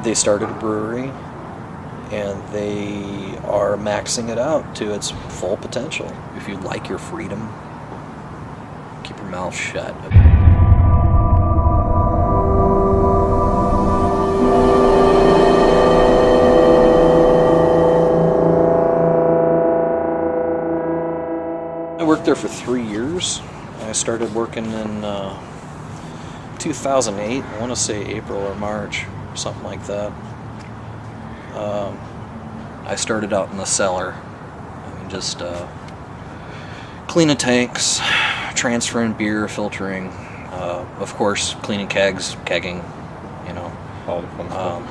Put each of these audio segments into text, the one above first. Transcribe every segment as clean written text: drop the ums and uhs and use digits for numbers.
They started a brewery, and they are maxing it out to its full potential. If you like your freedom, keep your mouth shut. I worked there for 3 years. I started working in 2008, I want to say April or March, something like that. I started out in the cellar. I mean, just cleaning tanks, transferring beer, filtering, of course, cleaning kegs, kegging, you know. All the fun stuff.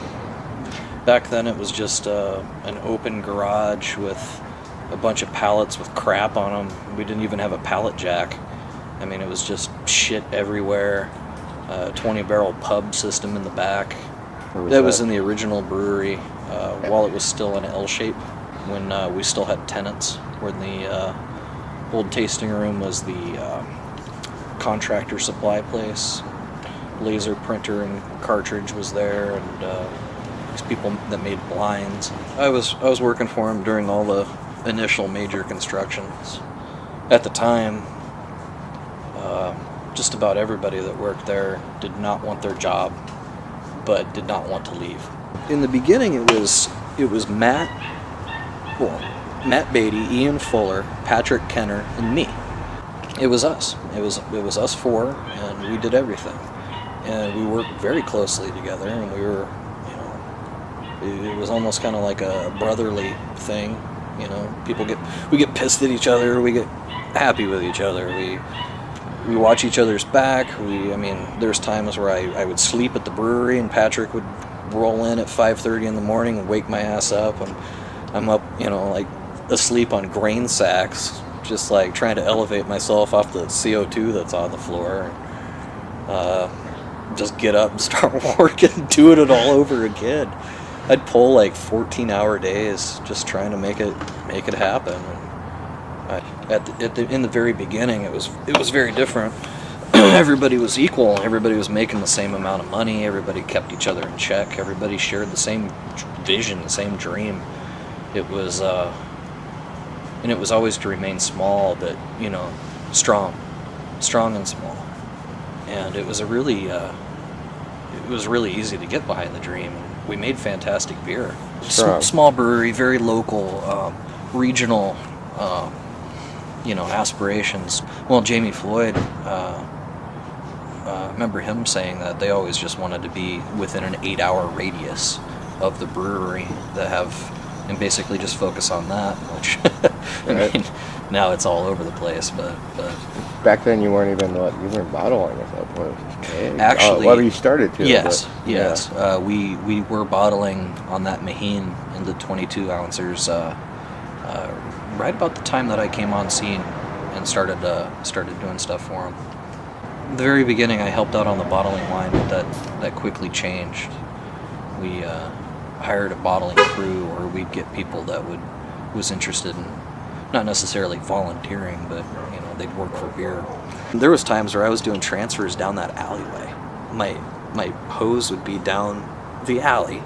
Back then it was just an open garage with a bunch of pallets with crap on them. We didn't even have a pallet jack. I mean, it was just shit everywhere. 20-barrel pub system in the back. That was in the original brewery, while it was still in an L shape, when we still had tenants, where the old tasting room was the contractor supply place. Laser printer and cartridge was there, and these people that made blinds. I was working for them during all the initial major constructions. At the time, just about everybody that worked there did not want their job, but did not want to leave. In the beginning, it was Matt Beatty, Ian Fuller, Patrick Kenner, and me. It was us. It was us four, and we did everything. And we worked very closely together, and we were, it was almost kind of like a brotherly thing. You know, we get pissed at each other, we get happy with each other, we watch each other's back. There's times where I would sleep at the brewery, and Patrick would roll in at 5:30 in the morning and wake my ass up, and I'm up, like asleep on grain sacks, just like trying to elevate myself off the CO2 that's on the floor. Just get up and start working, doing it all over again. I'd pull like 14-hour days just trying to make it happen. In the very beginning, it was very different. Everybody was equal. Everybody was making the same amount of money. Everybody kept each other in check. Everybody shared the same vision, the same dream. It was, and it was always to remain small, but strong and small. And it was really easy to get behind the dream. We made fantastic beer. Small brewery, very local, regional, aspirations. Well, Jamie Floyd, I remember him saying that they always just wanted to be within an 8-hour radius of the brewery and basically just focus on that, which, now it's all over the place, but back then you weren't bottling at that point. Actually, well, you started to. Yes. Yeah. We were bottling on that Maheen in the 22 ouncers right about the time that I came on scene and started doing stuff for them. In the very beginning, I helped out on the bottling line, but that quickly changed. We hired a bottling crew, or we'd get people that was interested in not necessarily volunteering, but they'd work for beer. There was times where I was doing transfers down that alleyway. My hose would be down the alley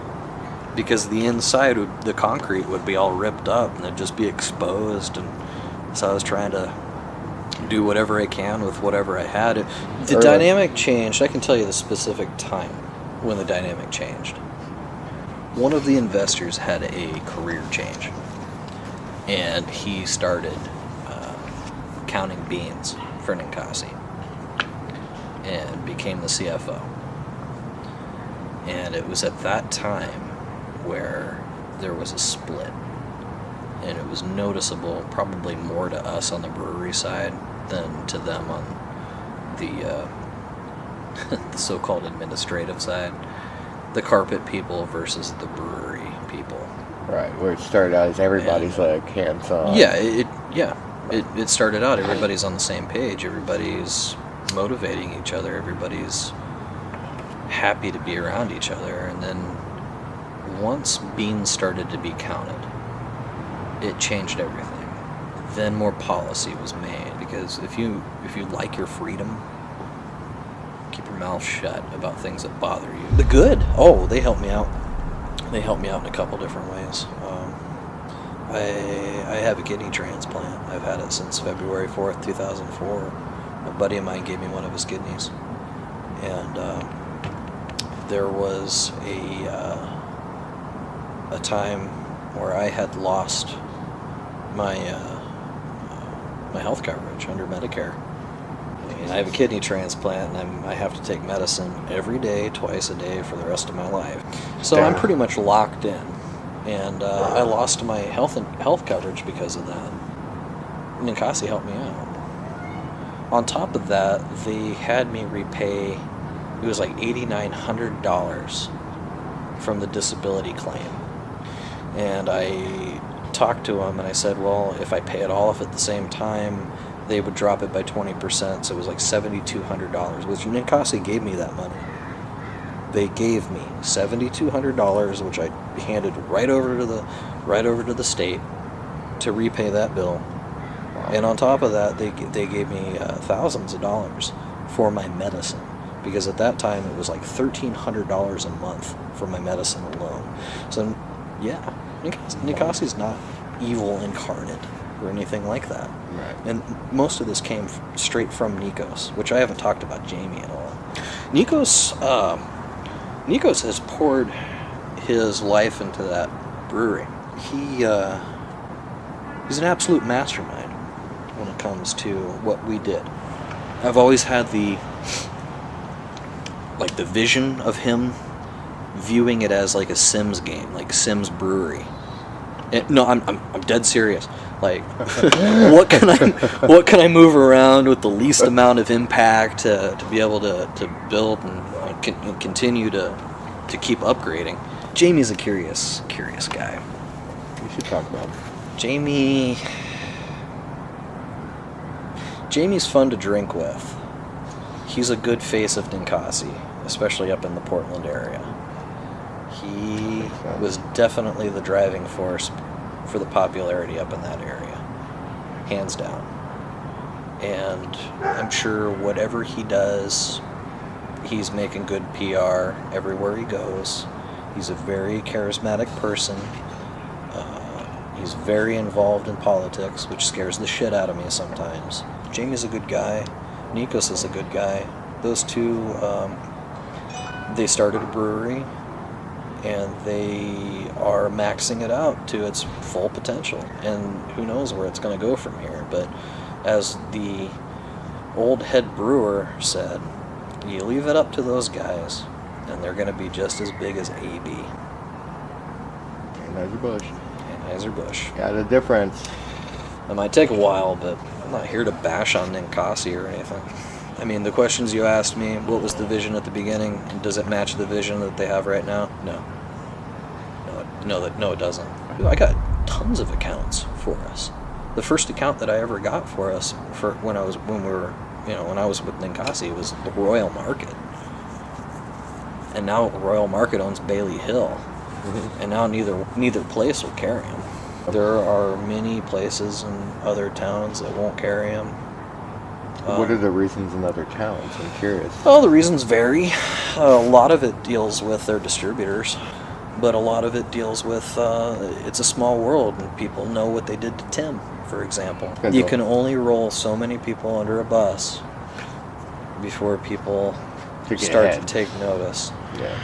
because the inside the concrete would be all ripped up and it'd just be exposed, and so I was trying to do whatever I can with whatever I had. The dynamic changed. I can tell you the specific time when the dynamic changed. One of the investors had a career change, and he started counting beans for Ninkasi and became the CFO. And it was at that time where there was a split, and it was noticeable, probably more to us on the brewery side than to them on the the so-called administrative side. The carpet people versus the brewery people. Right, where it started out as everybody's hands-on. It started out, everybody's on the same page, everybody's motivating each other, everybody's happy to be around each other, and then once beans started to be counted, it changed everything. Then more policy was made, because if you like your freedom, keep your mouth shut about things that bother you. The good, they helped me out They helped me out in a couple different ways. I have a kidney transplant. I've had it since February 4th, 2004. A buddy of mine gave me one of his kidneys. And there was a time where I had lost my health coverage under Medicare. And I have a kidney transplant, and I have to take medicine every day, twice a day for the rest of my life. So I'm pretty much locked in. And I lost my health coverage because of that. Ninkasi helped me out. On top of that, they had me repay, it was like $8,900 from the disability claim. And I talked to them and I said, well, if I pay it all off at the same time, they would drop it by 20%, so it was like $7,200, which Ninkasi gave me that money. They gave me $7,200, which I handed right over to the state to repay that bill. Wow. And on top of that, they gave me thousands of dollars for my medicine, because at that time it was like $1,300 a month for my medicine alone. So yeah, Ninkasi's not evil incarnate or anything like that. Right. And most of this came straight from Nikos, which I haven't talked about Jamie at all. Nikos has poured his life into that brewery. He's an absolute mastermind when it comes to what we did. I've always had the vision of him viewing it as like a Sims game, like Sims Brewery. No, I'm dead serious. Like, what can I move around with the least amount of impact to be able to build and continue to keep upgrading? Jamie's a curious guy. We should talk about him. Jamie's fun to drink with. He's a good face of Ninkasi, especially up in the Portland area. He was definitely the driving force for the popularity up in that area, hands down. And I'm sure whatever he does, he's making good PR everywhere he goes. He's a very charismatic person. He's very involved in politics, which scares the shit out of me sometimes. Jamie's a good guy. Nikos is a good guy. Those two, they started a brewery, and they are maxing it out to its full potential. And who knows where it's going to go from here. But as the old head brewer said, you leave it up to those guys, and they're going to be just as big as AB. Anheuser-Busch. Anheuser-Busch. Yeah, the difference. It might take a while, but I'm not here to bash on Ninkasi or anything. I mean, the questions you asked me, what was the vision at the beginning, and does it match the vision that they have right now? No, it doesn't. I got tons of accounts for us. The first account that I ever got for us when I was with Ninkasi was the Royal Market, and now Royal Market owns Bailey Hill, and now neither place will carry them. There are many places in other towns that won't carry them. What are the reasons in other towns? I'm curious. Well, the reasons vary. A lot of it deals with their distributors, but a lot of it deals with it's a small world, and people know what they did to Tim, for example. You can only roll so many people under a bus before people start to take notice. Yeah.